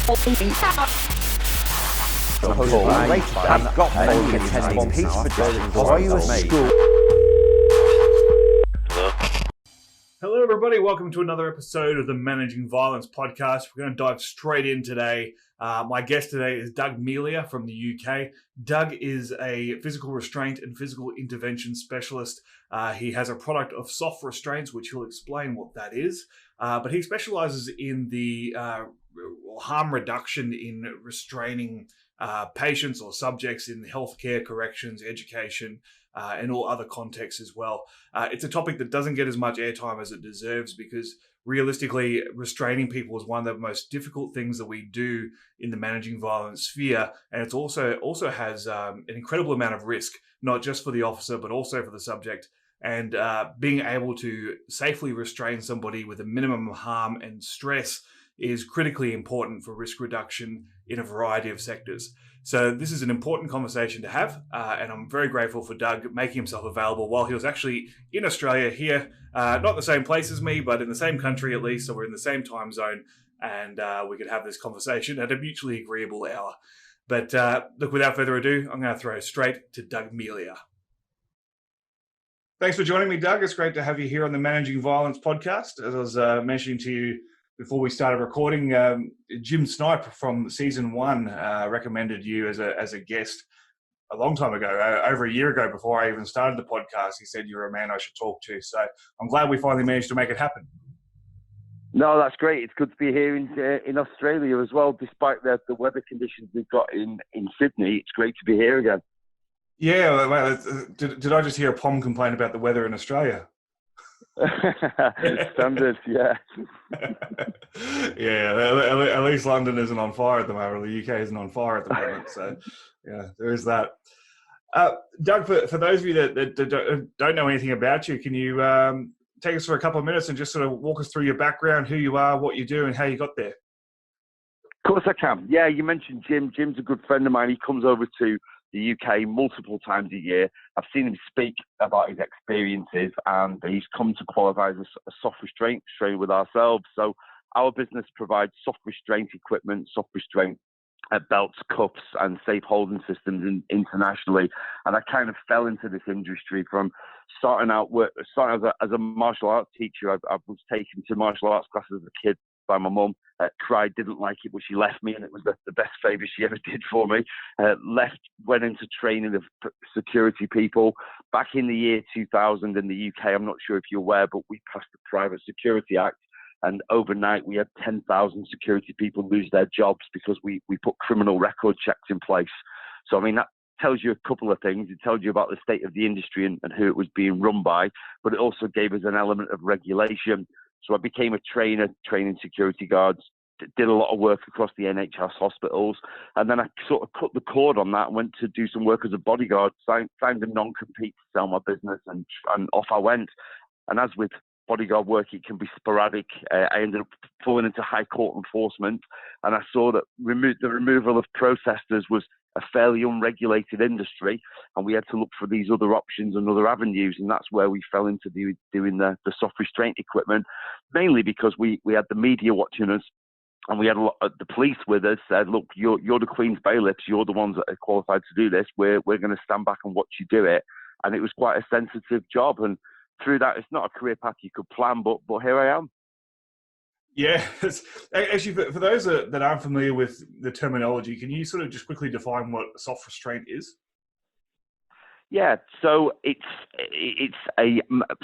Hello everybody, welcome to another episode of the Managing Violence podcast. We're going to dive straight in today. My guest today is Doug Melia from the UK. Doug is a physical restraint and physical intervention specialist. He has a product of soft restraints, which he'll explain what that is. But he specializes in the harm reduction in restraining patients or subjects in healthcare, corrections, education, and all other contexts as well. It's a topic that doesn't get as much airtime as it deserves because realistically, restraining people is one of the most difficult things that we do in the managing violence sphere. And it also has an incredible amount of risk, not just for the officer, but also for the subject. And being able to safely restrain somebody with a minimum of harm and stress is critically important for risk reduction in a variety of sectors. So this is an important conversation to have, and I'm very grateful for Doug making himself available while he was actually in Australia here, not the same place as me, but in the same country at least, so we're in the same time zone, and we could have this conversation at a mutually agreeable hour. But look, without further ado, I'm going to throw straight to Doug Melia. Thanks for joining me, Doug. It's great to have you here on the Managing Violence podcast. As I was mentioning to you before we started recording, Jim Snipe from season 1 recommended you as a guest a long time ago, over a year ago before I even started the podcast. He said you're a man I should talk to. So I'm glad we finally managed to make it happen. No, that's great. It's good to be here in Australia as well, despite the weather conditions we've got in Sydney. It's great to be here again. Yeah, well, did I just hear a POM complain about the weather in Australia? Standard, yeah. Yeah, at least London isn't on fire at the moment, or the UK isn't on fire at the moment. So, yeah, there is that. Doug, for those of you that don't know anything about you, can you take us for a couple of minutes and just sort of walk us through your background, who you are, what you do, and how you got there? Of course I can. Yeah, you mentioned Jim. Jim's a good friend of mine. He comes over to the UK multiple times a year. I've seen him speak about his experiences, and he's come to qualify as a soft restraint trainer with ourselves. So our business provides soft restraint equipment, soft restraint belts, cuffs, and safe holding systems internationally. And I kind of fell into this industry from starting as a martial arts teacher. I was taken to martial arts classes as a kid by my mum. Cried, didn't like it, but she left me, and it was the best favour she ever did for me. Went into training of security people. Back in the year 2000 in the UK, I'm not sure if you're aware, but we passed the Private Security Act, and overnight we had 10,000 security people lose their jobs because we put criminal record checks in place. So, I mean, that tells you a couple of things. It tells you about the state of the industry and who it was being run by, but it also gave us an element of regulation. So I became a trainer, training security guards, did a lot of work across the NHS hospitals, and then I sort of cut the cord on that and went to do some work as a bodyguard, signed a non-compete to sell my business, and off I went. And as with bodyguard work, it can be sporadic. I ended up falling into high court enforcement, and I saw that the removal of protesters was a fairly unregulated industry, and we had to look for these other options and other avenues, and that's where we fell into doing the soft restraint equipment, mainly because we had the media watching us, and we had a lot of the police with us. Said, look, you're the Queen's bailiffs, you're the ones that are qualified to do this, we're going to stand back and watch you do it. And it was quite a sensitive job, and through that, it's not a career path you could plan, but here I am. Yeah, actually, for those that aren't familiar with the terminology, can you sort of just quickly define what a soft restraint is? Yeah, so it's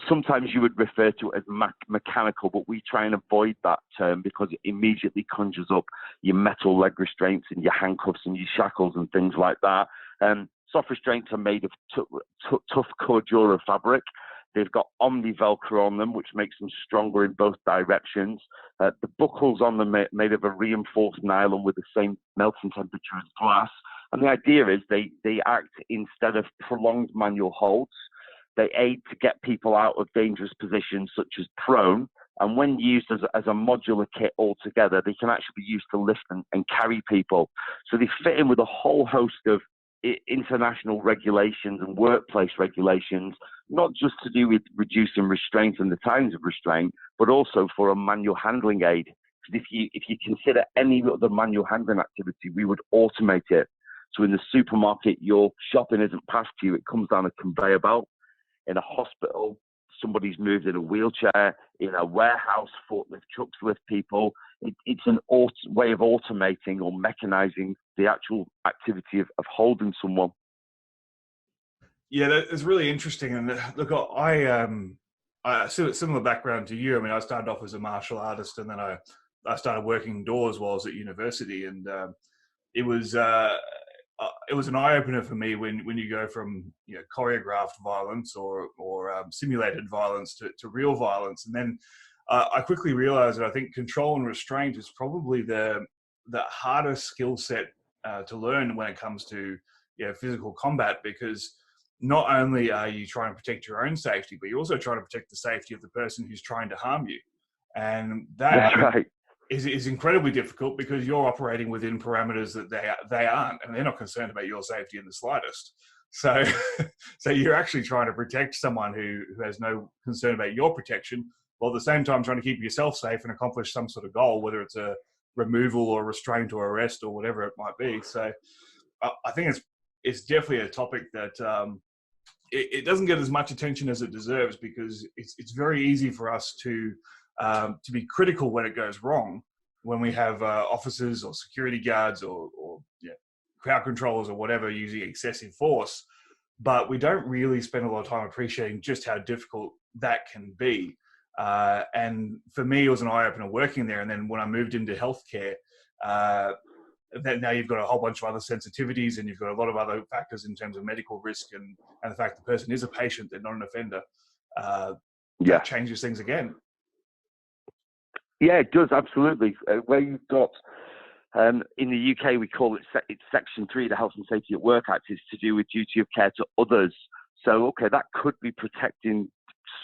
sometimes you would refer to it as mechanical, but we try and avoid that term because it immediately conjures up your metal leg restraints and your handcuffs and your shackles and things like that. Soft restraints are made of tough cordura fabric. They've got Omni Velcro on them, which makes them stronger in both directions. The buckles on them are made of a reinforced nylon with the same melting temperature as glass. And the idea is they act instead of prolonged manual holds. They aid to get people out of dangerous positions such as prone. And when used as a modular kit altogether, they can actually be used to lift and carry people. So they fit in with a whole host of international regulations and workplace regulations, not just to do with reducing restraint and the times of restraint, but also for a manual handling aid. If you consider any other manual handling activity, we would automate it. So in the supermarket, your shopping isn't passed to you; it comes down a conveyor belt. In a hospital, somebody's moved in a wheelchair. In a warehouse, forklift trucks lift people. It's an way of automating or mechanizing the actual activity of holding someone. Yeah, that is really interesting. And look, I similar background to you. I mean, I started off as a martial artist, and then I started working indoors while I was at university, and it was an eye opener for me when you go from choreographed violence or simulated violence to real violence, and then I quickly realized that I think control and restraint is probably the hardest skill set to learn when it comes to physical combat, because not only are you trying to protect your own safety, but you're also trying to protect the safety of the person who's trying to harm you. And That's right. is incredibly difficult because you're operating within parameters that they aren't, and they're not concerned about your safety in the slightest. So, so you're actually trying to protect someone who has no concern about your protection, while at the same time trying to keep yourself safe and accomplish some sort of goal, whether it's a removal or restraint or arrest or whatever it might be. So, I think it's definitely a topic that it doesn't get as much attention as it deserves, because it's very easy for us to be critical when it goes wrong, when we have officers or security guards or crowd controllers or whatever using excessive force, but we don't really spend a lot of time appreciating just how difficult that can be. And for me, it was an eye-opener working there. And then when I moved into healthcare, that now you've got a whole bunch of other sensitivities, and you've got a lot of other factors in terms of medical risk and the fact the person is a patient, they're not an offender. That changes things again. Yeah, it does, absolutely. Where you've got, in the UK, we call it's Section 3 of the Health and Safety at Work Act, is to do with duty of care to others. So, okay, that could be protecting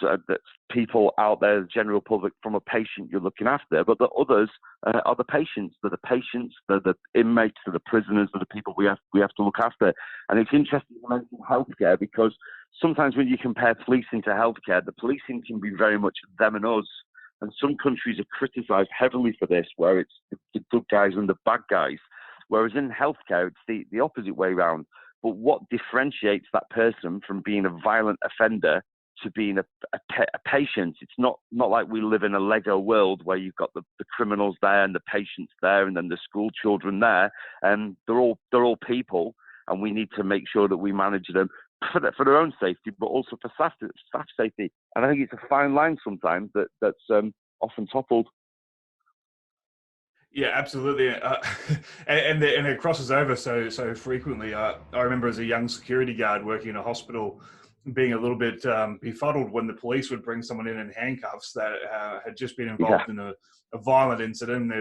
that people out there, the general public, from a patient you're looking after, but the others are the patients. They're the patients, they're the inmates, they're the prisoners, they're the people we have to look after. And it's interesting to mention healthcare, because sometimes when you compare policing to healthcare, the policing can be very much them and us. And some countries are criticised heavily for this, where it's the good guys and the bad guys. Whereas in healthcare, it's the opposite way around. But what differentiates that person from being a violent offender to being a patient? It's not like we live in a Lego world where you've got the criminals there and the patients there and then the school children there, and they're all people, and we need to make sure that we manage them for their own safety, but also for staff safety. And I think it's a fine line sometimes that's often toppled. Yeah, absolutely, and it crosses over so frequently. I remember as a young security guard working in a hospital, being a little bit befuddled when the police would bring someone in handcuffs that had just been involved in a violent incident.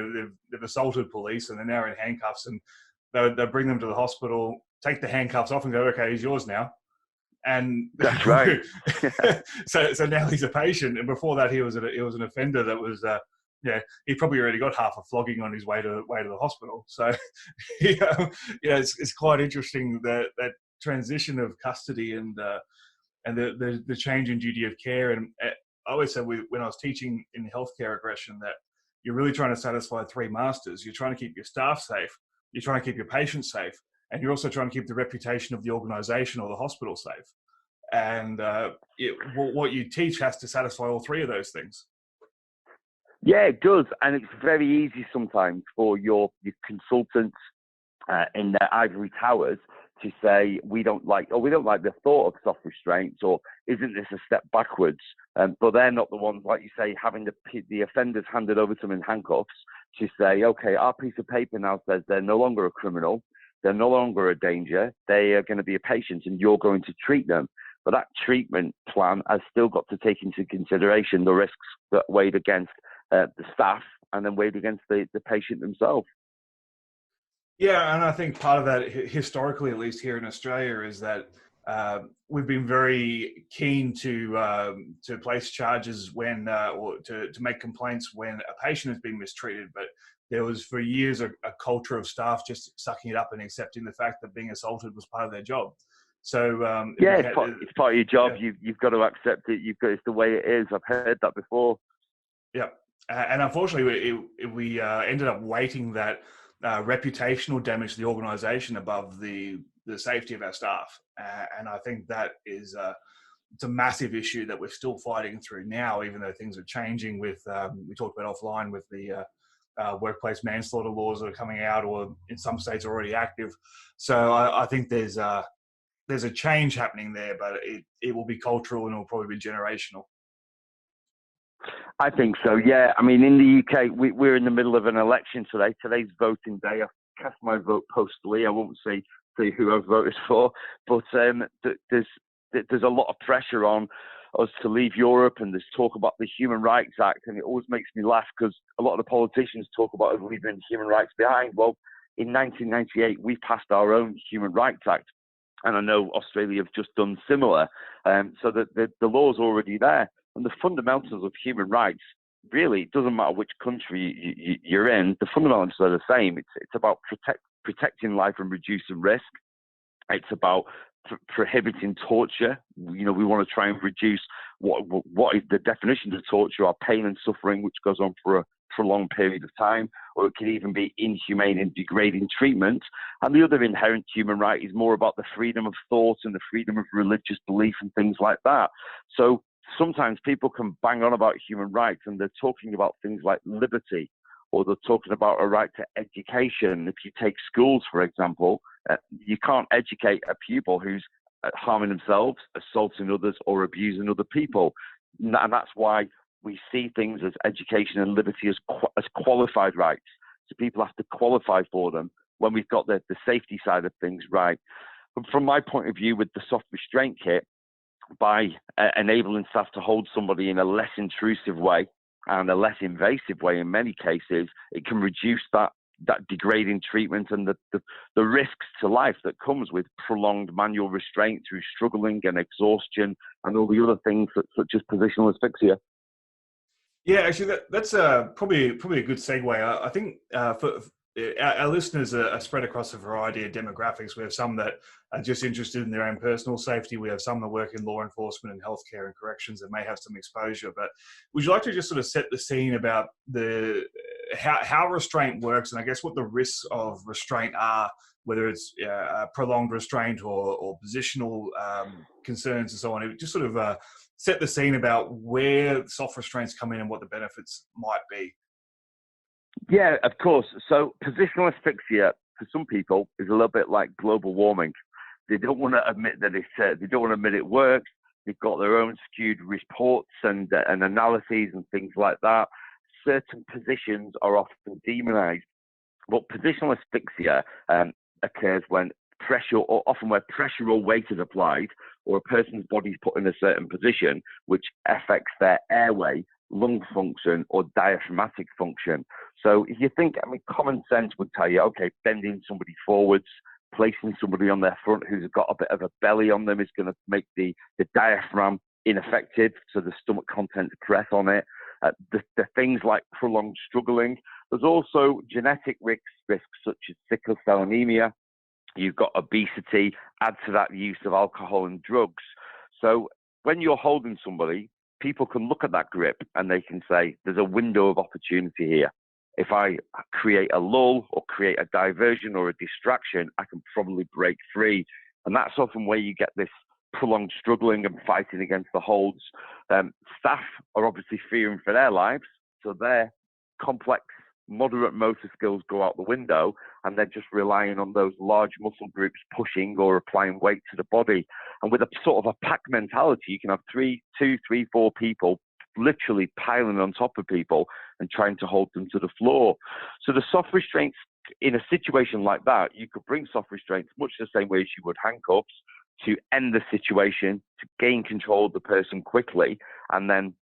They've assaulted police, and they're now in handcuffs, and they bring them to the hospital, take the handcuffs off, and go, "Okay, he's yours now." And that's right. so now he's a patient, and before that he was an offender that was he probably already got half a flogging on his way to the hospital. So it's quite interesting that transition of custody and the change in duty of care. And I always said when I was teaching in healthcare aggression that you're really trying to satisfy three masters. You're trying to keep your staff safe, you're trying to keep your patients safe, and you're also trying to keep the reputation of the organization or the hospital safe. And what you teach has to satisfy all three of those things. Yeah, it does. And it's very easy sometimes for your consultants in their ivory towers to say, we don't like the thought of soft restraints, or isn't this a step backwards? But they're not the ones, like you say, having the offenders handed over to them in handcuffs to say, okay, our piece of paper now says they're no longer a criminal, they're no longer a danger, they are going to be a patient, and you're going to treat them. But that treatment plan has still got to take into consideration the risks that weighed against the staff and then weighed against the patient themselves. Yeah, and I think part of that, historically, at least here in Australia, is that we've been very keen to place charges when, or to make complaints when a patient has been mistreated. But there was for years a culture of staff just sucking it up and accepting the fact that being assaulted was part of their job. So it's part of your job. Yeah. You've got to accept it. It's the way it is. I've heard that before. Yeah. And unfortunately, we ended up weighting that reputational damage to the organisation above the safety of our staff. And I think that is it's a massive issue that we're still fighting through now, even though things are changing with, we talked about offline with the workplace manslaughter laws that are coming out, or in some states already active. So I think there's a change happening there, but it will be cultural and it will probably be generational. I think so, yeah. I mean, in the UK, we're in the middle of an election today. Today's voting day. I cast my vote postally. I won't say who I've voted for, but there's a lot of pressure on us to leave Europe, and there's talk about the Human Rights Act, and it always makes me laugh because a lot of the politicians talk about us leaving human rights behind. Well, in 1998, we passed our own Human Rights Act, and I know Australia have just done similar, so that the law's already there. And the fundamentals of human rights, really, it doesn't matter which country you're in, the fundamentals are the same. It's about protecting life and reducing risk. It's about prohibiting torture. We want to try and reduce what is the definition of torture, or pain and suffering, which goes on for a prolonged period of time, or it can even be inhumane and degrading treatment. And the other inherent human right is more about the freedom of thought and the freedom of religious belief and things like that. So sometimes people can bang on about human rights and they're talking about things like liberty, or they're talking about a right to education. If you take schools, for example, you can't educate a pupil who's harming themselves, assaulting others, or abusing other people. And that's why we see things as education and liberty as qualified rights. So people have to qualify for them when we've got the safety side of things right. But from my point of view, with the soft restraint kit, by enabling staff to hold somebody in a less intrusive way and a less invasive way in many cases, it can reduce that degrading treatment and the risks to life that comes with prolonged manual restraint through struggling and exhaustion and all the other things such as positional asphyxia. Yeah, actually, that's probably a good segue. I think for our listeners are spread across a variety of demographics. We have some that are just interested in their own personal safety. We have some that work in law enforcement and healthcare and corrections that may have some exposure. But would you like to just sort of set the scene about how restraint works, and I guess what the risks of restraint are, whether it's prolonged restraint or positional concerns and so on? It just sort of set the scene about where soft restraints come in and what the benefits might be. Yeah, of course. So positional asphyxia for some people is a little bit like global warming. They don't want to admit that they don't want to admit it works. They've got their own skewed reports and analyses and things like that. Certain positions are often demonized. But positional asphyxia occurs when pressure, or often where pressure or weight is applied, or a person's body is put in a certain position, which affects their airway, lung function, or diaphragmatic function. So if you think, common sense would tell you, okay, bending somebody forwards, placing somebody on their front who's got a bit of a belly on them is going to make the diaphragm ineffective, so the stomach contents press on it. The things like prolonged struggling. There's also genetic risks such as sickle cell anemia. You've got obesity, add to that use of alcohol and drugs. So when you're holding somebody, people can look at that grip and they can say, there's a window of opportunity here. If I create a lull or create a diversion or a distraction, I can probably break free. And that's often where you get this prolonged struggling and fighting against the holds. Staff are obviously fearing for their lives, so their complex, moderate motor skills go out the window, and they're just relying on those large muscle groups pushing or applying weight to the body. And with a sort of a pack mentality, you can have 2, 3, 4 people literally piling on top of people and trying to hold them to the floor. So the soft restraints, in a situation like that, you could bring soft restraints much the same way as you would handcuffs to end the situation, to gain control of the person quickly, and then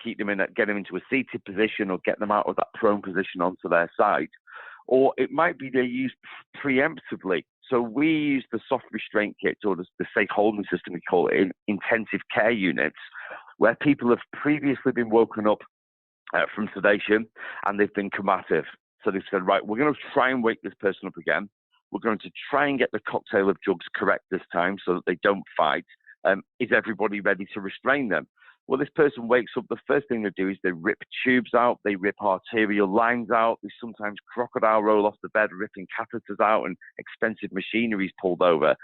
keep them get them into a seated position or get them out of that prone position onto their side. Or it might be they're used preemptively. So we use the soft restraint kits, or the safe holding system, we call it, in intensive care units, where people have previously been woken up from sedation and they've been combative. So they've said, right, we're going to try and wake this person up again. We're going to try and get the cocktail of drugs correct this time so that they don't fight. Is everybody ready to restrain them? Well, this person wakes up, the first thing they do is they rip tubes out, they rip arterial lines out, they sometimes crocodile roll off the bed, ripping catheters out, and expensive machinery is pulled over.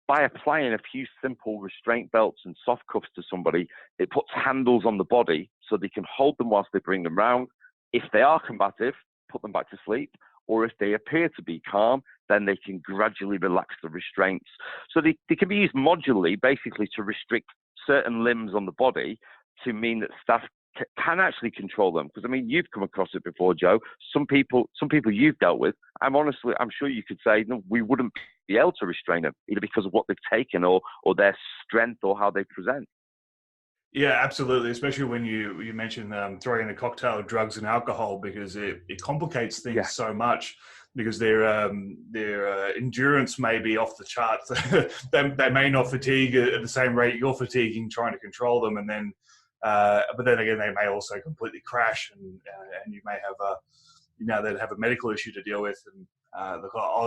By applying a few simple restraint belts and soft cuffs to somebody, it puts handles on the body so they can hold them whilst they bring them round. If they are combative, put them back to sleep, or if they appear to be calm, then they can gradually relax the restraints. So they can be used modularly, basically to restrict certain limbs on the body to mean that staff can actually control them. Because, I mean, you've come across it before, Joe. Some people you've dealt with, I'm sure you could say, no, we wouldn't be able to restrain them, either because of what they've taken or their strength or how they present. Yeah, absolutely. Especially when you mentioned throwing in a cocktail of drugs and alcohol, because it complicates things so much. Because their endurance may be off the charts. they may not fatigue at the same rate you're fatiguing trying to control them, and then but then again they may also completely crash, and you may have they'd have a medical issue to deal with. And look, I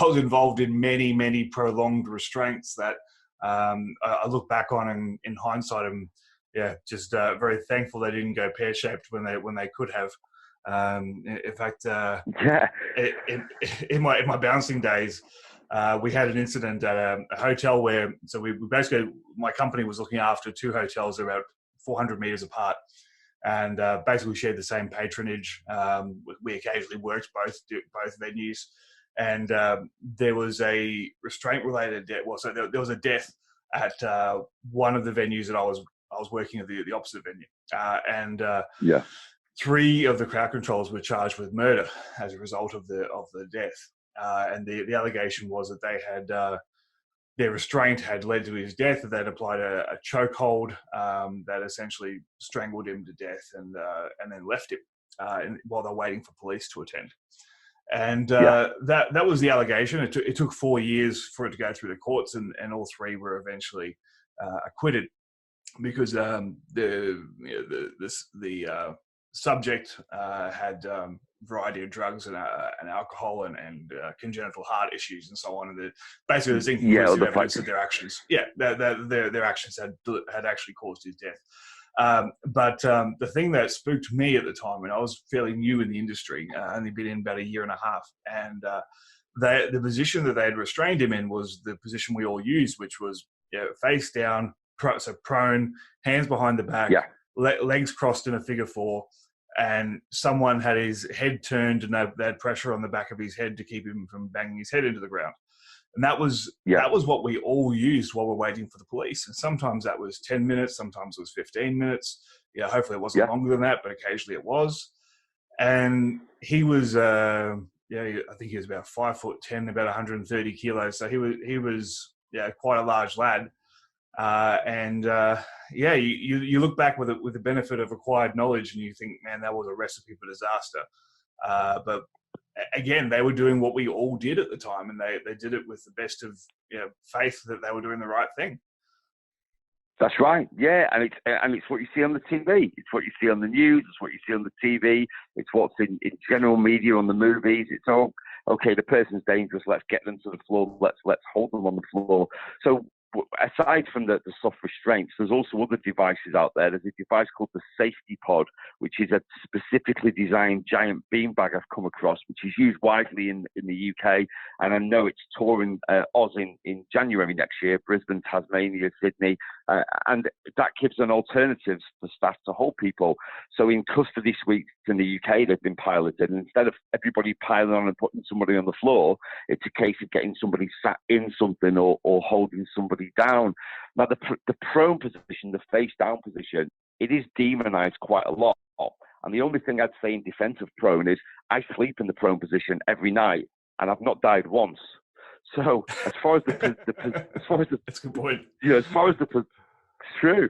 was involved in many prolonged restraints that I look back on in hindsight, and just very thankful they didn't go pear-shaped when they could have. In fact, in my bouncing days, we had an incident at a hotel where, so we basically, my company was looking after two hotels about 400 meters apart, and basically shared the same patronage. We occasionally worked both venues, and there was a restraint-related death. Well, so there was a death at one of the venues that I was working at the opposite venue, and three of the crowd controllers were charged with murder as a result of the death. And the allegation was that they had their restraint had led to his death, that they'd applied a chokehold that essentially strangled him to death and then left him while they're waiting for police to attend. And that was the allegation. It took 4 years for it to go through the courts, and all three were eventually acquitted, because the subject had variety of drugs and alcohol and congenital heart issues and so on. And basically, there's inconclusive evidence that their actions, their actions had actually caused his death. But the thing that spooked me at the time, and I was fairly new in the industry, only been in about a year and a half, and the position that they had restrained him in was the position we all used, which was face down, so prone, hands behind the back, legs crossed in a figure four, and someone had his head turned, and they had pressure on the back of his head to keep him from banging his head into the ground. And that was what we all used while we're waiting for the police. And sometimes that was 10 minutes, sometimes it was 15 minutes. Hopefully it wasn't longer than that, but occasionally it was. And he was, I think he was about 5'10", about 130 kilos. So he was quite a large lad. You look back with the benefit of acquired knowledge, and you think, man, that was a recipe for disaster. But again, they were doing what we all did at the time, and they did it with the best of faith that they were doing the right thing. That's right, and it's what you see on the TV. It's what you see on the news. It's what you see on the TV. It's what's in general media, on the movies. It's all okay. The person's dangerous. Let's get them to the floor. Let's hold them on the floor. So, aside from the soft restraints, there's also other devices out there. There's a device called the safety pod, which is a specifically designed giant beanbag I've come across, which is used widely in the UK. And I know it's touring Oz in January next year, Brisbane, Tasmania, Sydney. And that gives an alternative for staff to hold people. So in custody suites in the UK, they've been piloted. And instead of everybody piling on and putting somebody on the floor, it's a case of getting somebody sat in something or holding somebody down. Now, the prone position, the face down position, it is demonized quite a lot. And the only thing I'd say in defense of prone is I sleep in the prone position every night, and I've not died once. So as far as that's a good point. It's true.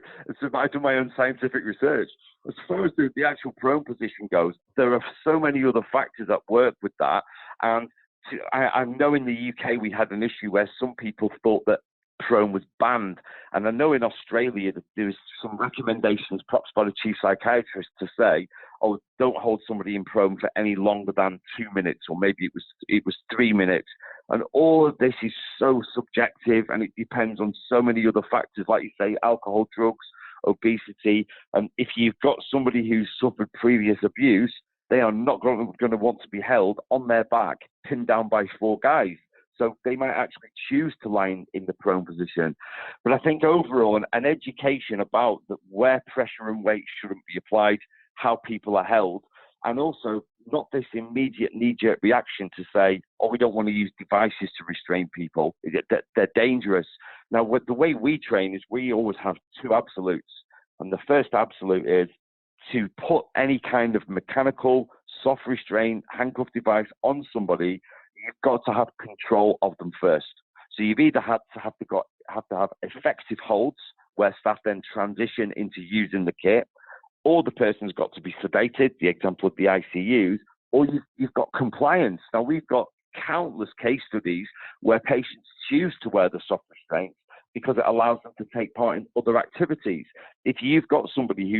I do my own scientific research. As far as the actual prone position goes, there are so many other factors at work with that. And I know in the UK we had an issue where some people thought that prone was banned. And I know in Australia that there's some recommendations, perhaps by the chief psychiatrist, to say, oh, don't hold somebody in prone for any longer than 2 minutes, or maybe it was 3 minutes. And all of this is so subjective, and it depends on so many other factors, like you say, alcohol, drugs, obesity. And if you've got somebody who's suffered previous abuse, they are not going to want to be held on their back, pinned down by four guys. So they might actually choose to lie in the prone position. But I think overall, an education about where pressure and weight shouldn't be applied, how people are held, and also not this immediate knee-jerk reaction to say, oh, we don't want to use devices to restrain people. They're dangerous. Now, the way we train is we always have two absolutes. And the first absolute is to put any kind of mechanical, soft restraint, handcuff device on somebody, you've got to have control of them first. So you've either have to have effective holds where staff then transition into using the kit, or the person's got to be sedated, the example of the ICUs, or you've got compliance. Now, we've got countless case studies where patients choose to wear the soft restraints because it allows them to take part in other activities. If you've got somebody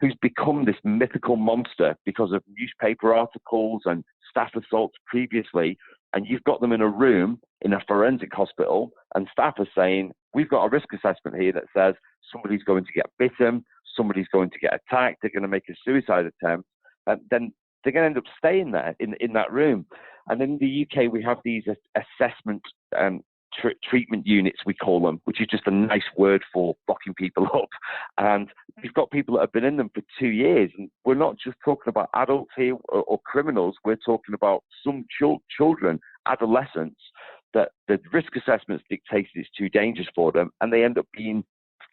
who's become this mythical monster because of newspaper articles and staff assaults previously, and you've got them in a room in a forensic hospital, and staff are saying, we've got a risk assessment here that says somebody's going to get bitten, somebody's going to get attacked, they're going to make a suicide attempt, and then they're going to end up staying there in that room. And in the UK, we have these assessment treatment units, we call them, which is just a nice word for locking people up. And we've got people that have been in them for 2 years. And we're not just talking about adults here or criminals. We're talking about some children, adolescents, that the risk assessments dictated it's too dangerous for them. And they end up being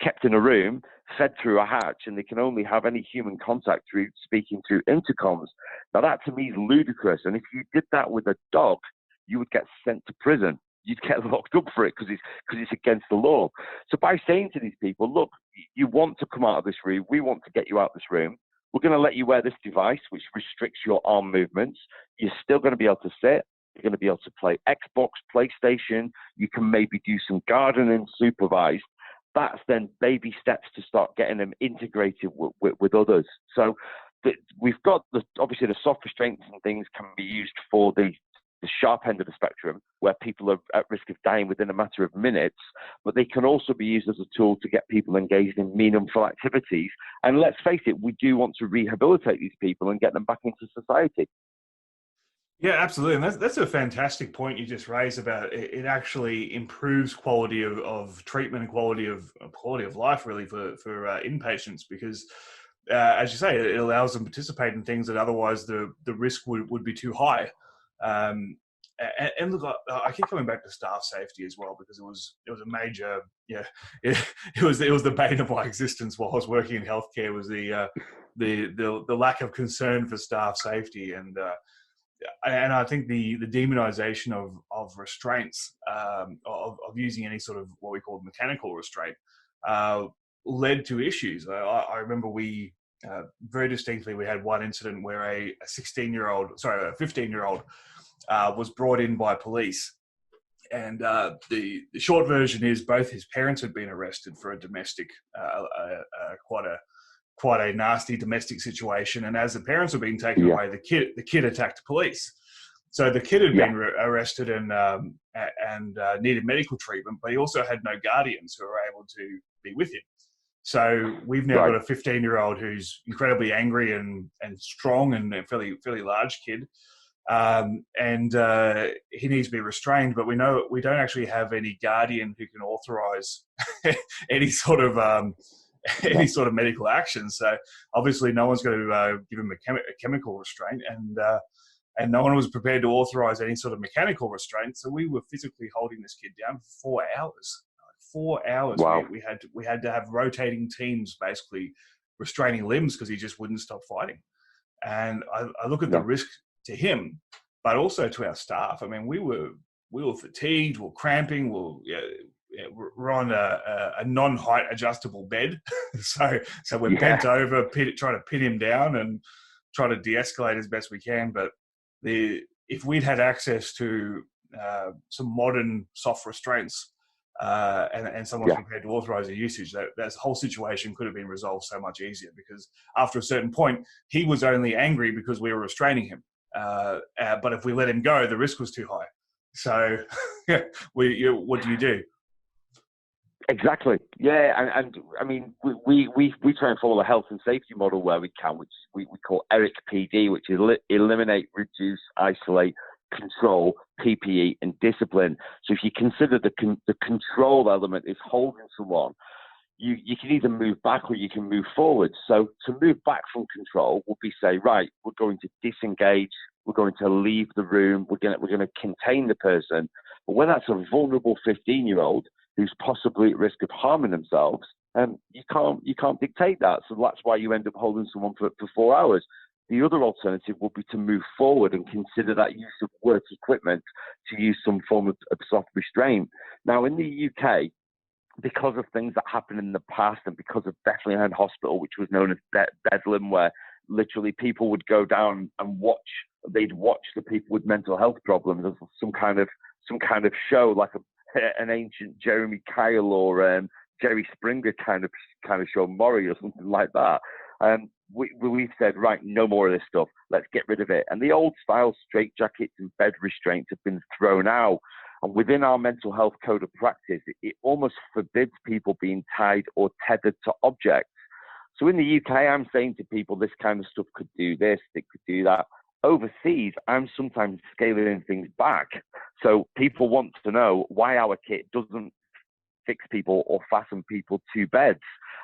kept in a room, fed through a hatch, and they can only have any human contact through speaking through intercoms. Now, that to me is ludicrous. And if you did that with a dog, you would get sent to prison. You'd get locked up for it because it's against the law. So by saying to these people, look, you want to come out of this room, we want to get you out of this room, we're going to let you wear this device which restricts your arm movements. You're still going to be able to sit. You're going to be able to play Xbox, PlayStation. You can maybe do some gardening supervised. That's then baby steps to start getting them integrated with others. So we've got obviously the soft restraints and things can be used for the sharp end of the spectrum, where people are at risk of dying within a matter of minutes, but they can also be used as a tool to get people engaged in meaningful activities. And let's face it, we do want to rehabilitate these people and get them back into society. Yeah, absolutely. And that's a fantastic point you just raised about it actually improves quality of treatment and quality of life, really, for inpatients, because as you say, it allows them to participate in things that otherwise the risk would be too high. And look, I keep coming back to staff safety as well, because it was a major, it was the bane of my existence while I was working in healthcare, was the lack of concern for staff safety, and I think the demonization of restraints, of using any sort of what we call mechanical restraint, led to issues. I remember very distinctly, we had one incident where a 15-year-old was brought in by police. And the short version is both his parents had been arrested for a domestic, quite a nasty domestic situation. And as the parents were being taken away, the kid attacked the police. So the kid had been arrested and needed medical treatment, but he also had no guardians who were able to be with him. So we've now got a 15-year-old who's incredibly angry and strong and a fairly large kid. And he needs to be restrained, but we know we don't actually have any guardian who can authorize any sort of medical action. So obviously no one's going to give him a chemical restraint, and no one was prepared to authorize any sort of mechanical restraint. So we were physically holding this kid down for 4 hours. 4 hours. Wow. We had to have rotating teams basically restraining limbs because he just wouldn't stop fighting. And I look at the risk to him, but also to our staff. I mean, we were fatigued, we're cramping, we're on a non-height adjustable bed, so we're bent over, trying to pin him down and try to de-escalate as best we can. But if we'd had access to some modern soft restraints and someone's prepared to authorize the usage, that whole situation could have been resolved so much easier, because after a certain point, he was only angry because we were restraining him. But if we let him go, the risk was too high. So what do you do? Exactly. Yeah, and I mean, we try and follow a health and safety model where we can, which we call ERIC PD, which is eliminate, reduce, isolate, control, PPE, and discipline. So if you consider the control element is holding someone, you can either move back or you can move forward. So to move back from control would be say, right, we're going to disengage, we're going to leave the room, we're going to contain the person. But when that's a vulnerable 15-year-old who's possibly at risk of harming themselves, you can't dictate that. So that's why you end up holding someone for 4 hours. The other alternative would be to move forward and consider that use of work equipment to use some form of soft restraint. Now, in the UK, because of things that happened in the past and because of Bethlehem Hospital, which was known as Bedlam, where literally people would go down and they'd watch the people with mental health problems as some kind of show, like an ancient Jeremy Kyle or Jerry Springer kind of show, Maury or something like that. We've said, right, no more of this stuff. Let's get rid of it. And the old style straitjackets and bed restraints have been thrown out. And within our mental health code of practice, it almost forbids people being tied or tethered to objects. So in the UK, I'm saying to people, this kind of stuff could do this, it could do that. Overseas, I'm sometimes scaling things back. So people want to know why our kit doesn't fix people or fasten people to beds.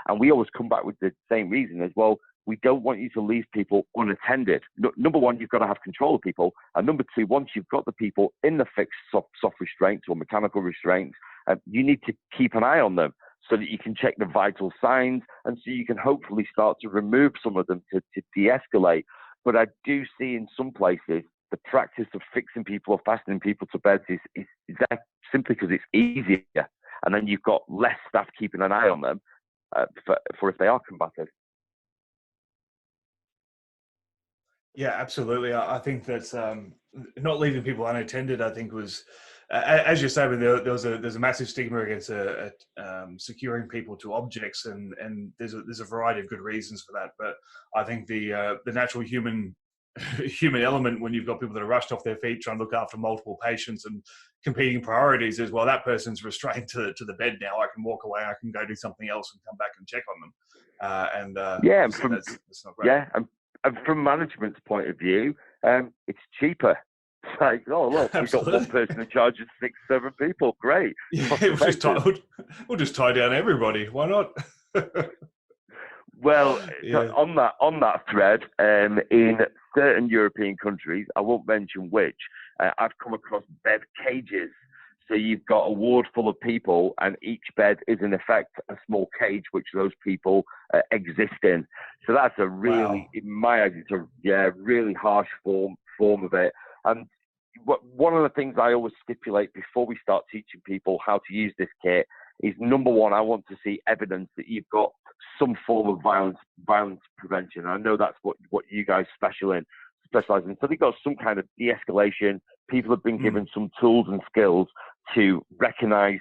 And we always come back with the same reason as well. We don't want you to leave people unattended. Number one, you've got to have control of people. And number two, once you've got the people in the fixed soft restraints or mechanical restraints, you need to keep an eye on them so that you can check the vital signs and so you can hopefully start to remove some of them to de-escalate. But I do see in some places the practice of fixing people or fastening people to beds is there simply because it's easier. And then you've got less staff keeping an eye on them for if they are combative. Yeah, absolutely. I think that's not leaving people unattended. I think was, as you say, there's a massive stigma against securing people to objects, and there's a variety of good reasons for that. But I think the natural human element when you've got people that are rushed off their feet trying to look after multiple patients and competing priorities is, well, that person's restrained to the bed now. I can walk away. I can go do something else and come back and check on them. That's not great. Yeah. And from management's point of view, it's cheaper. It's like, oh, look, we've got one person in charge of 6, 7 people. Great. Yeah, we'll just tie down everybody. Why not? Well, yeah. on that thread, in certain European countries, I won't mention which, I've come across bed cages. So you've got a ward full of people, and each bed is in effect a small cage which those people exist in. So that's a really, in my eyes, it's a really harsh form of it. And one of the things I always stipulate before we start teaching people how to use this kit is, number one, I want to see evidence that you've got some form of violence prevention. I know that's what you guys specialize in. So they've got some kind of de-escalation. People have been given some tools and skills to recognize,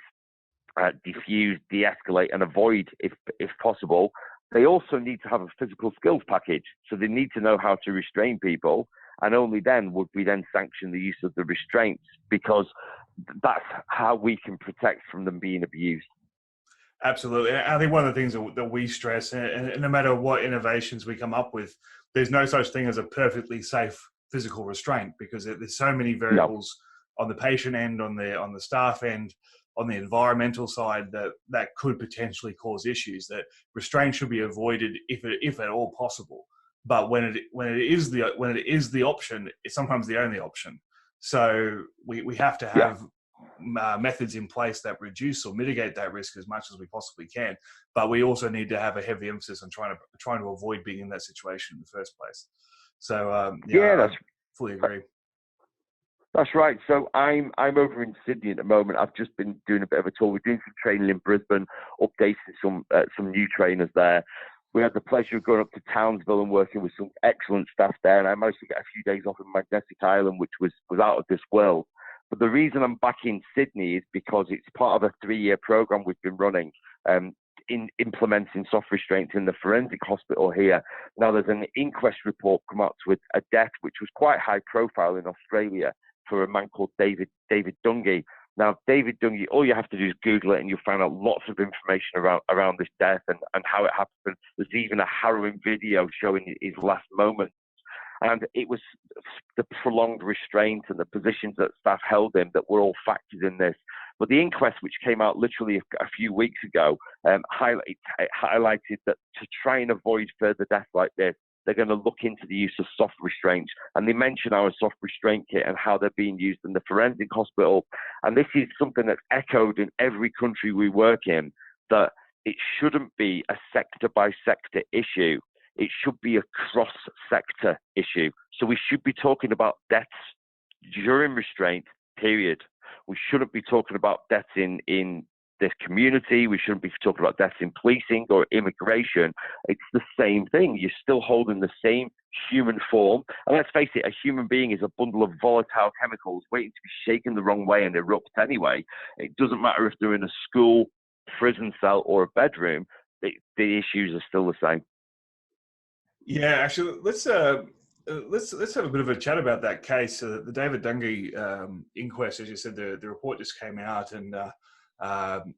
diffuse, de-escalate, and avoid if possible. They also need to have a physical skills package. So they need to know how to restrain people. And only then would we then sanction the use of the restraints, because that's how we can protect from them being abused. Absolutely. I think one of the things that we stress, and no matter what innovations we come up with, there's no such thing as a perfectly safe physical restraint, because there's so many variables on the patient end, on the staff end, on the environmental side that could potentially cause issues. That restraint should be avoided if at all possible. But when it is the option, it's sometimes the only option. So we have to have methods in place that reduce or mitigate that risk as much as we possibly can. But we also need to have a heavy emphasis on trying to avoid being in that situation in the first place. So I fully agree. That's right. So I'm over in Sydney at the moment. I've just been doing a bit of a tour. We're doing some training in Brisbane, updating some new trainers there. We had the pleasure of going up to Townsville and working with some excellent staff there. And I managed to get a few days off in Magnetic Island, which was out of this world. But the reason I'm back in Sydney is because it's part of a 3-year program we've been running in implementing soft restraints in the forensic hospital here. Now, there's an inquest report come out with a death which was quite high profile in Australia for a man called David Dungay. Now, David Dungay, all you have to do is Google it and you'll find out lots of information around this death and how it happened. There's even a harrowing video showing his last moments. And it was the prolonged restraint and the positions that staff held him that were all factors in this. But the inquest, which came out literally a few weeks ago, highlighted that to try and avoid further deaths like this, they're going to look into the use of soft restraints. And they mention our soft restraint kit and how they're being used in the forensic hospital. And this is something that's echoed in every country we work in, that it shouldn't be a sector by sector issue. It should be a cross-sector issue. So we should be talking about deaths during restraint, period. We shouldn't be talking about deaths in this community. We shouldn't be talking about deaths in policing or immigration. It's the same thing. You're still holding the same human form. And let's face it, a human being is a bundle of volatile chemicals waiting to be shaken the wrong way and erupt anyway. It doesn't matter if they're in a school, prison cell, or a bedroom. The issues are still the same. Yeah, actually, let's have a bit of a chat about that case. The David Dungay inquest, as you said, the report just came out, and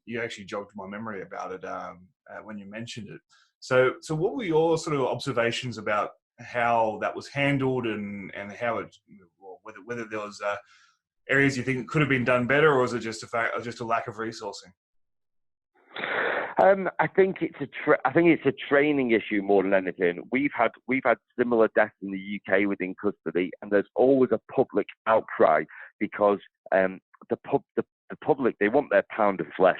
you actually jogged my memory about it when you mentioned it. So what were your sort of observations about how that was handled and how it, whether there was areas you think it could have been done better, or was it just a lack of resourcing? I think it's a training issue more than anything. We've had similar deaths in the UK within custody, and there's always a public outcry because the public, they want their pound of flesh.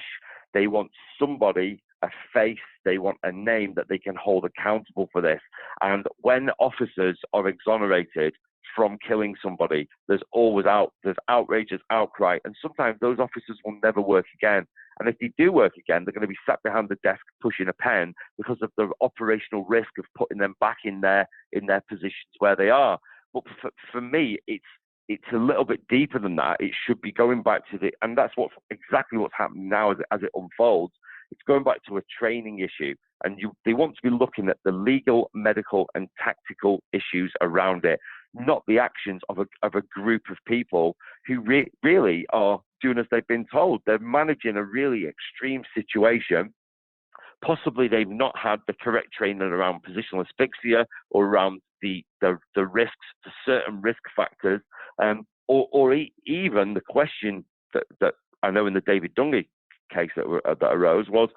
They want somebody, a face, they want a name that they can hold accountable for this. And when officers are exonerated from killing somebody, there's outrageous outcry, and sometimes those officers will never work again. And if they do work again, they're going to be sat behind the desk pushing a pen because of the operational risk of putting them back in their positions where they are. But for me, it's a little bit deeper than that. It should be going back to and that's exactly what's happening now as it unfolds. It's going back to a training issue, and they want to be looking at the legal, medical, and tactical issues around it, not the actions of a group of people who really are doing as they've been told. They're managing a really extreme situation. Possibly they've not had the correct training around positional asphyxia or around the risks to certain risk factors, or even the question that I know in the David Dungay case that arose was,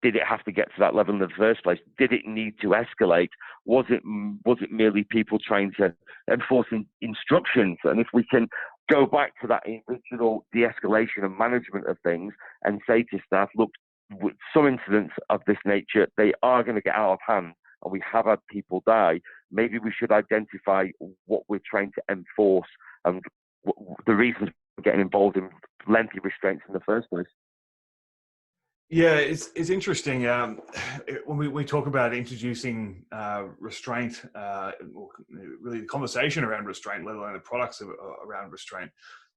did it have to get to that level in the first place? Did it need to escalate? Was it merely people trying to enforce instructions? And if we can go back to that original de-escalation and management of things and say to staff, look, with some incidents of this nature, they are going to get out of hand, and we have had people die. Maybe we should identify what we're trying to enforce and the reasons for getting involved in lengthy restraints in the first place. Yeah, it's interesting. When we talk about introducing restraint, really the conversation around restraint, let alone the products around restraint,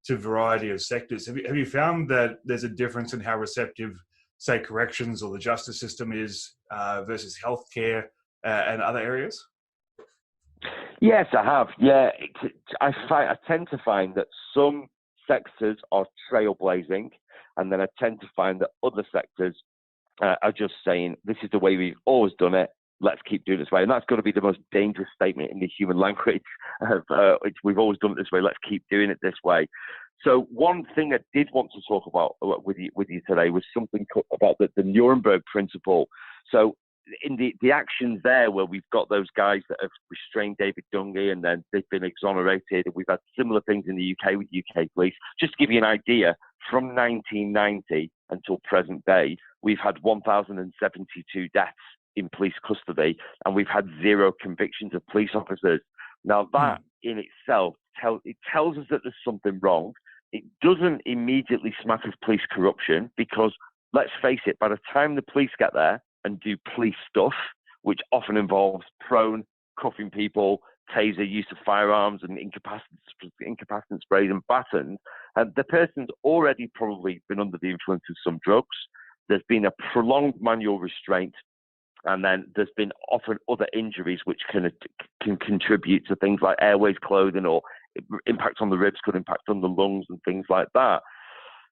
to a variety of sectors. Have you found that there's a difference in how receptive, say, corrections or the justice system is versus healthcare and other areas? Yes, I have. Yeah, I tend to find that some sectors are trailblazing, and then I tend to find that other sectors are just saying, this is the way we've always done it, let's keep doing it this way. And that's going to be the most dangerous statement in the human language. We've always done it this way, let's keep doing it this way. So one thing I did want to talk about with you today was something about the Nuremberg Principle. So in the actions there where we've got those guys that have restrained David Dungay and then they've been exonerated, and we've had similar things in the UK with UK police. Just to give you an idea, from 1990 until present day, we've had 1,072 deaths in police custody, and we've had 0 convictions of police officers. Now that in itself tells us that there's something wrong. It doesn't immediately smack of police corruption, because let's face it, by the time the police get there and do police stuff, which often involves prone, cuffing people, taser, use of firearms and incapacitant sprays and batons, the person's already probably been under the influence of some drugs. There's been a prolonged manual restraint, and then there's been often other injuries which can contribute to things like airways clothing, or impact on the ribs could impact on the lungs and things like that.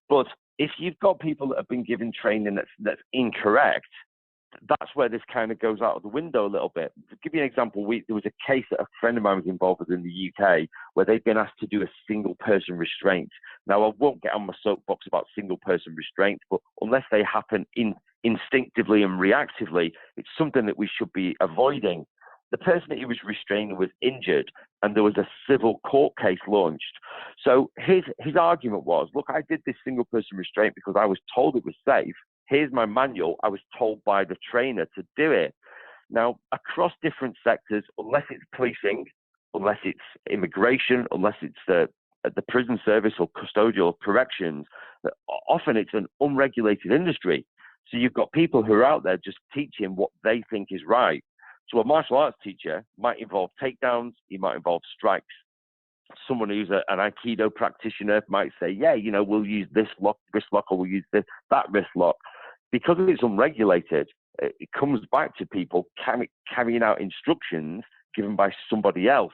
But if you've got people that have been given training that's incorrect, that's where this kind of goes out of the window a little bit. To give you an example, there was a case that a friend of mine was involved with in the UK where they've been asked to do a single person restraint. Now, I won't get on my soapbox about single person restraints, but unless they happen instinctively and reactively, it's something that we should be avoiding. The person that he was restraining was injured and there was a civil court case launched. So his argument was, look, I did this single person restraint because I was told it was safe. Here's my manual. I was told by the trainer to do it. Now, across different sectors, unless it's policing, unless it's immigration, unless it's the prison service or custodial corrections, often it's an unregulated industry. So you've got people who are out there just teaching what they think is right. So a martial arts teacher might involve takedowns, he might involve strikes. Someone who's an Aikido practitioner might say, yeah, we'll use this wrist lock, or we'll use that wrist lock. Because it's unregulated, it comes back to people carrying out instructions given by somebody else.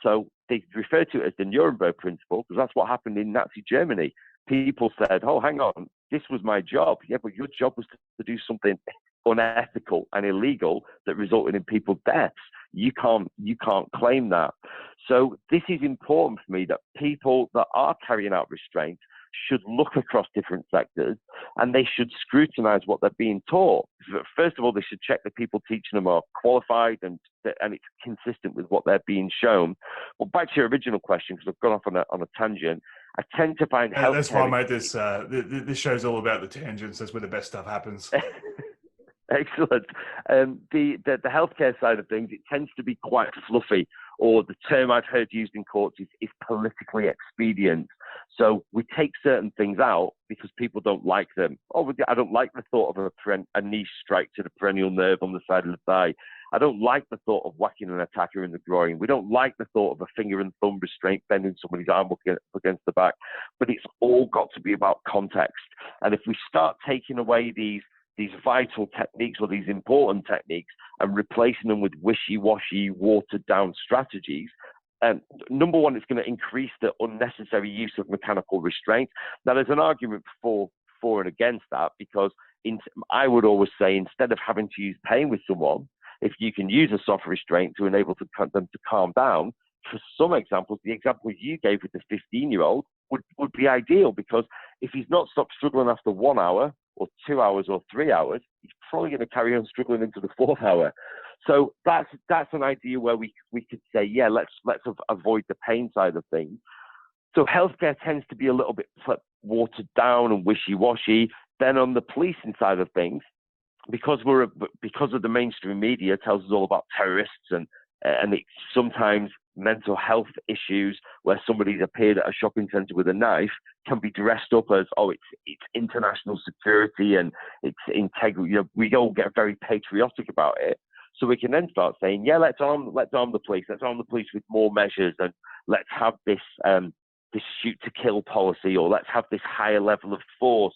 So they refer to it as the Nuremberg Principle, because that's what happened in Nazi Germany. People said, oh, hang on, this was my job. Yeah, but your job was to do something unethical and illegal that resulted in people's deaths. You can't claim that. So this is important for me, that people that are carrying out restraint should look across different sectors and they should scrutinize what they're being taught. First of all, they should check that people teaching them are qualified and it's consistent with what they're being shown. But back to your original question, because I've gone off on a tangent, I tend to find healthcare... That's why I made this. This show's all about the tangents. That's where the best stuff happens. Excellent. The healthcare side of things, it tends to be quite fluffy, or the term I've heard used in courts is politically expedient. So we take certain things out because people don't like them. Oh, I don't like the thought of a knee strike to the peroneal nerve on the side of the thigh. I don't like the thought of whacking an attacker in the groin. We don't like the thought of a finger and thumb restraint bending somebody's arm up against the back. But it's all got to be about context. And if we start taking away these vital techniques or these important techniques and replacing them with wishy-washy, watered-down strategies, number one, it's going to increase the unnecessary use of mechanical restraint. Now, there's an argument for and against that, because I would always say, instead of having to use pain with someone, if you can use a soft restraint to enable them to calm down, for some examples, the example you gave with the 15-year-old would be ideal, because if he's not stopped struggling after 1 hour or 2 hours or 3 hours, he's probably going to carry on struggling into the 4th hour. So that's an idea where we could say, yeah, let's avoid the pain side of things. So healthcare tends to be a little bit watered down and wishy-washy. Then on the policing side of things, because of the mainstream media tells us all about terrorists and it's sometimes mental health issues where somebody's appeared at a shopping centre with a knife can be dressed up as, oh, it's international security and it's integral. We all get very patriotic about it. So we can then start saying, yeah, let's arm the police. Let's arm the police with more measures, and let's have this shoot to kill policy, or let's have this higher level of force.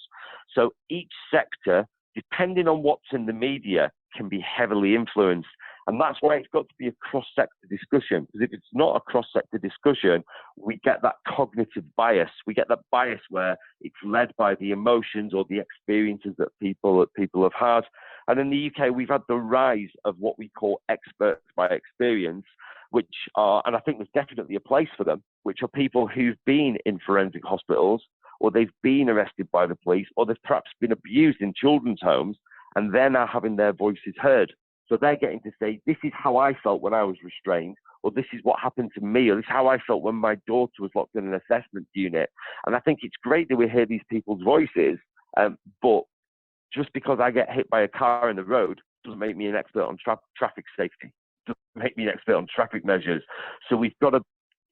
So each sector, depending on what's in the media, can be heavily influenced. And that's why it's got to be a cross-sector discussion, because if it's not a cross-sector discussion, we get that cognitive bias. We get that bias where it's led by the emotions or the experiences that people have had. And in the UK, we've had the rise of what we call experts by experience, which are, and I think there's definitely a place for them, which are people who've been in forensic hospitals, or they've been arrested by the police, or they've perhaps been abused in children's homes, and they're now having their voices heard. So they're getting to say, this is how I felt when I was restrained, or this is what happened to me, or this is how I felt when my daughter was locked in an assessment unit. And I think it's great that we hear these people's voices, but just because I get hit by a car in the road doesn't make me an expert on traffic safety, doesn't make me an expert on traffic measures. So we've got to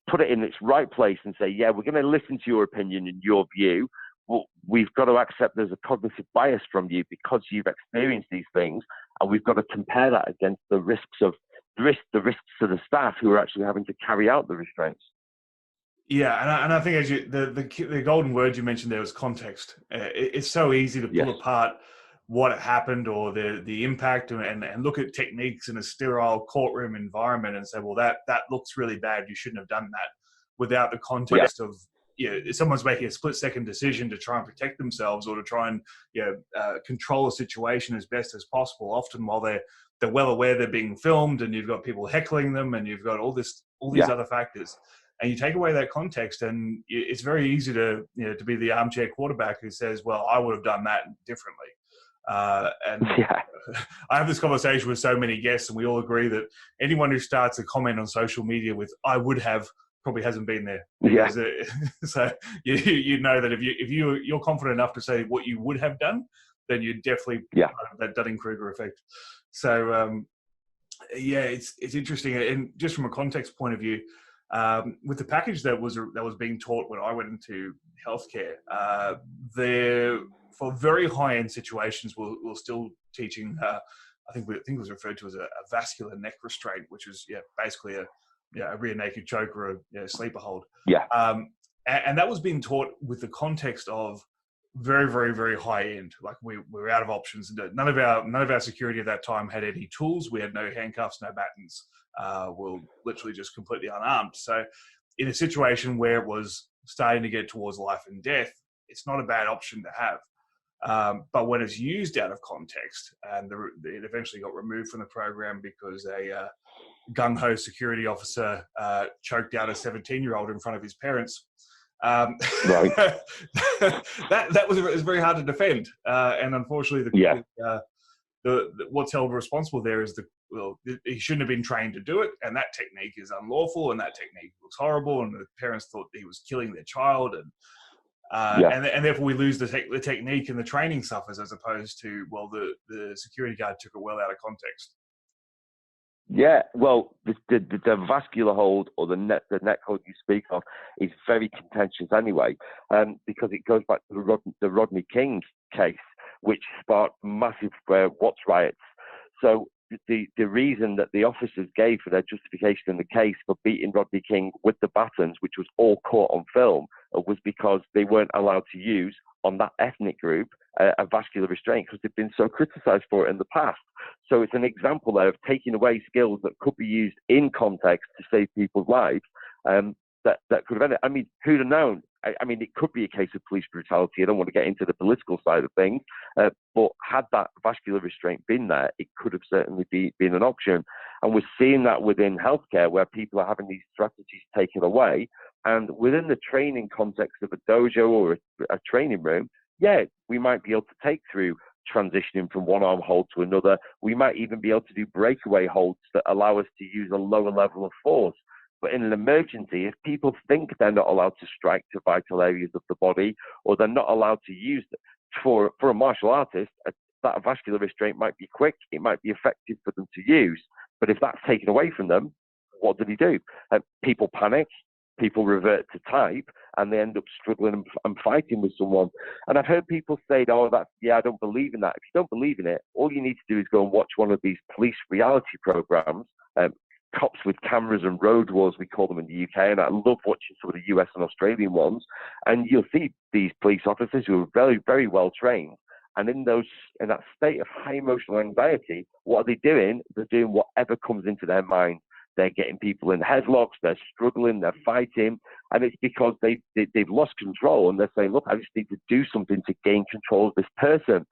put it in its right place and say, yeah, we're going to listen to your opinion and your view. Well, we've got to accept there's a cognitive bias from you because you've experienced these things, and we've got to compare that against the risks to the staff who are actually having to carry out the restraints. Yeah, and I think as the golden word you mentioned there was context. It's so easy to pull apart what happened or the impact and look at techniques in a sterile courtroom environment and say, well, that looks really bad. You shouldn't have done that, without the context of if someone's making a split-second decision to try and protect themselves or to try and control a situation as best as possible, often while they're well aware they're being filmed, and you've got people heckling them, and you've got all these other factors, and you take away that context, and it's very easy to be the armchair quarterback who says, "Well, I would have done that differently." I have this conversation with so many guests, and we all agree that anyone who starts a comment on social media with "I would have" probably hasn't been there. So you know that if you're confident enough to say what you would have done, then you definitely have that Dunning-Kruger effect. So it's interesting, and just from a context point of view, with the package that was being taught when I went into healthcare, for very high-end situations, we're still teaching. I think it was referred to as a vascular neck restraint, which is basically a rear naked choke or a sleeper hold. And that was being taught with the context of very, very, very high end. Like we were out of options. None of our security at that time had any tools. We had no handcuffs, no batons. We're literally just completely unarmed. So in a situation where it was starting to get towards life and death, it's not a bad option to have. But when it's used out of context, and it eventually got removed from the program because a gung-ho security officer choked out a 17-year-old in front of his parents. That was very hard to defend, and unfortunately, what's held responsible there is he shouldn't have been trained to do it, and that technique is unlawful, and that technique looks horrible, and the parents thought he was killing their child, and therefore we lose the technique, and the training suffers, as opposed to the security guard took it well out of context. Yeah, well, the vascular hold or the neck hold you speak of is very contentious anyway, because it goes back to the Rodney King case, which sparked massive Watts riots. So the reason that the officers gave for their justification in the case for beating Rodney King with the batons, which was all caught on film, was because they weren't allowed to use on that ethnic group a vascular restraint because they've been so criticised for it in the past. So it's an example there of taking away skills that could be used in context to save people's lives. That could have ended. I mean, who'd have known? I mean, it could be a case of police brutality. I don't want to get into the political side of things, but had that vascular restraint been there, it could have certainly been an option. And we're seeing that within healthcare, where people are having these strategies taken away. And within the training context of a dojo or a training room, we might be able to take through transitioning from one arm hold to another. We might even be able to do breakaway holds that allow us to use a lower level of force. But in an emergency, if people think they're not allowed to strike to vital areas of the body, or they're not allowed to use it, for a martial artist, that vascular restraint might be quick, it might be effective for them to use. But if that's taken away from them, what do they do? People panic, people revert to type, and they end up struggling and fighting with someone. And I've heard people say, I don't believe in that. If you don't believe in it, all you need to do is go and watch one of these police reality programs, Cops with Cameras and Road Wars, we call them in the UK, and I love watching some of the US and Australian ones. And you'll see these police officers who are very, very well trained, and in that state of high emotional anxiety, what are they doing? They're doing whatever comes into their mind. They're getting people in headlocks, they're struggling, they're fighting, and it's because they've lost control, and they're saying, look, I just need to do something to gain control of this person.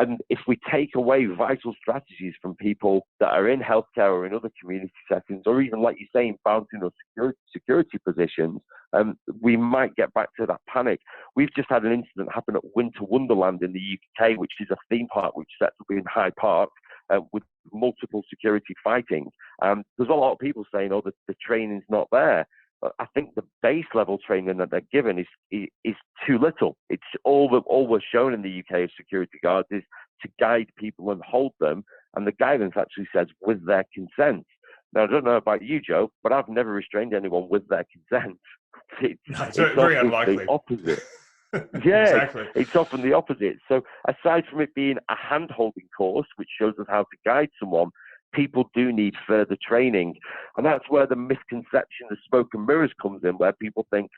And if we take away vital strategies from people that are in healthcare or in other community settings, or even, like you're saying, bouncing or security positions, we might get back to that panic. We've just had an incident happen at Winter Wonderland in the UK, which is a theme park which sets up in Hyde Park, with multiple security fighting. There's a lot of people saying, the training's not there. I think the base level training that they're given is too little. It's all we're shown in the UK as security guards is to guide people and hold them, and the guidance actually says with their consent. Now, I don't know about you, Joe, but I've never restrained anyone with their consent. It's very unlikely. The opposite. Exactly. It's often the opposite. So aside from it being a hand-holding course, which shows us how to guide someone, people do need further training. And that's where the misconception of smoke and mirrors comes in, where people think,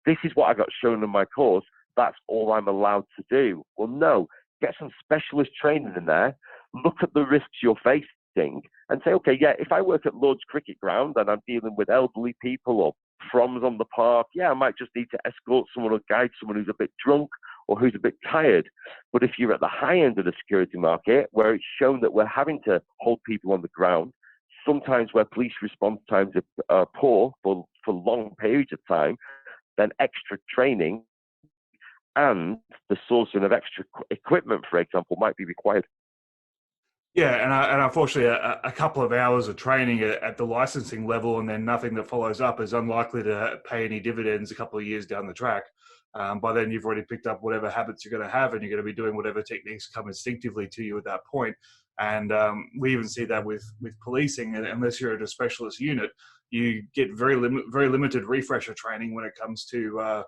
this is what I got shown in my course, that's all I'm allowed to do. Well, no, get some specialist training in there, look at the risks you're facing, and say, okay, if I work at Lord's Cricket Ground and I'm dealing with elderly people or proms on the park. Yeah, I might just need to escort someone or guide someone who's a bit drunk or who's a bit tired. But if you're at the high end of the security market, where it's shown that we're having to hold people on the ground, sometimes where police response times are poor for long periods of time, then extra training and the sourcing of extra equipment, for example, might be required. Yeah, and unfortunately, a couple of hours of training at the licensing level and then nothing that follows up is unlikely to pay any dividends a couple of years down the track. By then, you've already picked up whatever habits you're going to have, and you're going to be doing whatever techniques come instinctively to you at that point. And we even see that with policing. And unless you're at a specialist unit, you get very limited refresher training when it comes to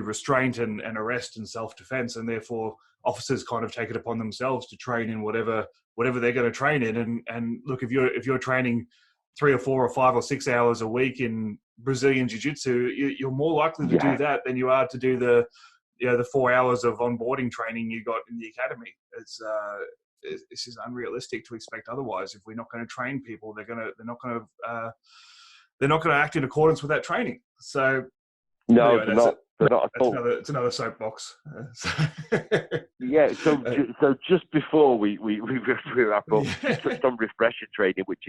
restraint and arrest and self-defense, and therefore officers kind of take it upon themselves to train in whatever they're going to train in. And look, if you're training 3 or 4 or 5 or 6 hours a week in Brazilian jiu-jitsu, you're more likely to do that than you are to do the 4 hours of onboarding training you got in the academy. It's just unrealistic to expect otherwise. If we're not going to train people, they're not going to act in accordance with that training. So no, anyway, they're not at all. It's another soapbox. Yeah. So just before we wrap up, you touched on refresher training, which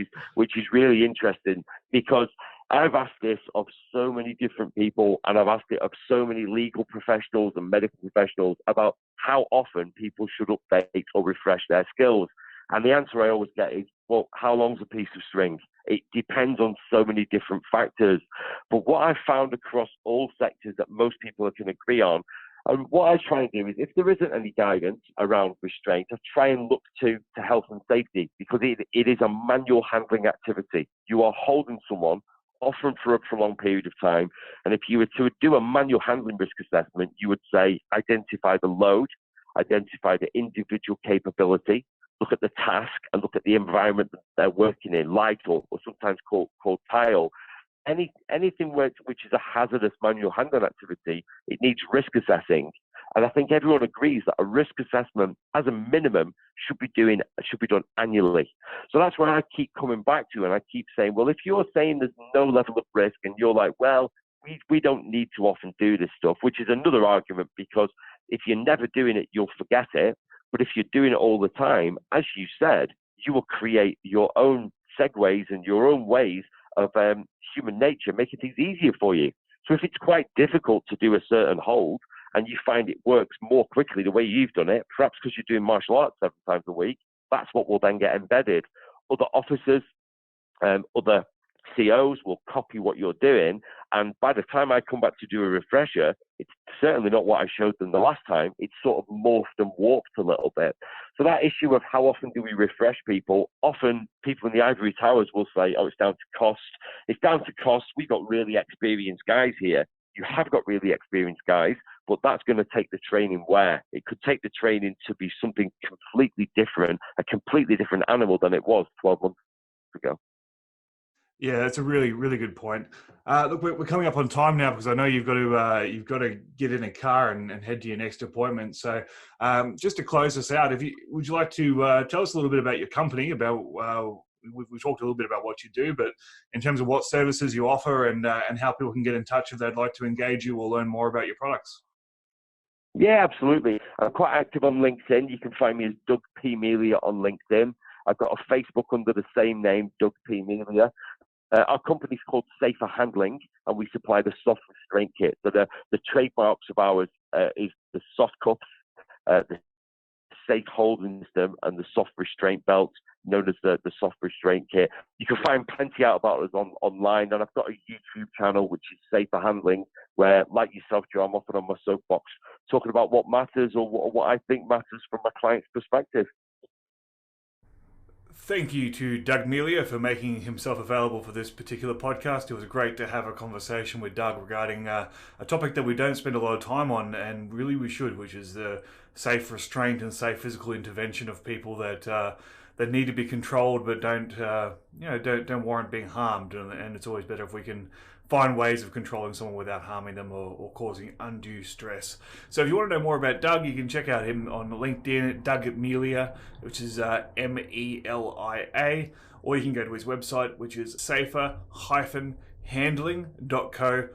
is really interesting, because I've asked this of so many different people, and I've asked it of so many legal professionals and medical professionals about how often people should update or refresh their skills. And the answer I always get is, well, how long's a piece of string? It depends on so many different factors. But what I've found across all sectors that most people can agree on, and what I try and do is, if there isn't any guidance around restraint, I try and look to health and safety, because it is a manual handling activity. You are holding someone, often for a prolonged period of time. And if you were to do a manual handling risk assessment, you would say, identify the load, identify the individual capability, look at the task, and look at the environment that they're working in, light or sometimes called tile. Anything which is a hazardous manual handling activity, it needs risk assessing. And I think everyone agrees that a risk assessment, as a minimum, should be done annually. So that's where I keep coming back to, and I keep saying, well, if you're saying there's no level of risk, and you're like, well, we don't need to often do this stuff, which is another argument, because if you're never doing it, you'll forget it. But if you're doing it all the time, as you said, you will create your own segues and your own ways of human nature, making things easier for you. So if it's quite difficult to do a certain hold, and you find it works more quickly the way you've done it, perhaps because you're doing martial arts 7 times a week, that's what will then get embedded. Other officers, other COs will copy what you're doing, and by the time I come back to do a refresher, it's certainly not what I showed them the last time. It's sort of morphed and warped a little bit. So that issue of how often do we refresh people, often people in the ivory towers will say, oh, it's down to cost. It's down to cost. We've got really experienced guys here. You have got really experienced guys, but that's going to take the training where? It could take the training to be something completely different, a completely different animal than it was 12 months ago. Yeah, that's a really, really good point. Look, we're coming up on time now, because I know you've got to get in a car and head to your next appointment. So, just to close us out, would you like to tell us a little bit about your company? About we talked a little bit about what you do, but in terms of what services you offer and how people can get in touch if they'd like to engage you or learn more about your products. Yeah, absolutely. I'm quite active on LinkedIn. You can find me as Doug P. Melia on LinkedIn. I've got a Facebook under the same name, Doug P. Melia. Our company's called Safer Handling, and we supply the soft restraint kit. So the trademarks of ours is the soft cups, the safe holding system, and the soft restraint belt, known as the soft restraint kit. You can find plenty out about us online, and I've got a YouTube channel which is Safer Handling, where, like yourself, Joe, I'm often on my soapbox talking about what matters or what I think matters from my client's perspective. Thank you to Doug Melia for making himself available for this particular podcast. It was great to have a conversation with Doug regarding a topic that we don't spend a lot of time on, and really we should, which is the safe restraint and safe physical intervention of people that need to be controlled but don't warrant being harmed. And it's always better if we can find ways of controlling someone without harming them or causing undue stress. So if you want to know more about Doug, you can check out him on LinkedIn, Doug Melia, which is Melia, or you can go to his website, which is safer-handling.com. handling.co.uk.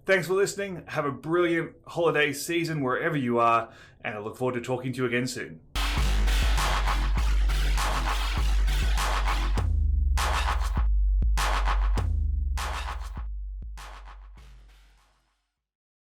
Thanks for listening. Have a brilliant holiday season wherever you are, and I look forward to talking to you again soon.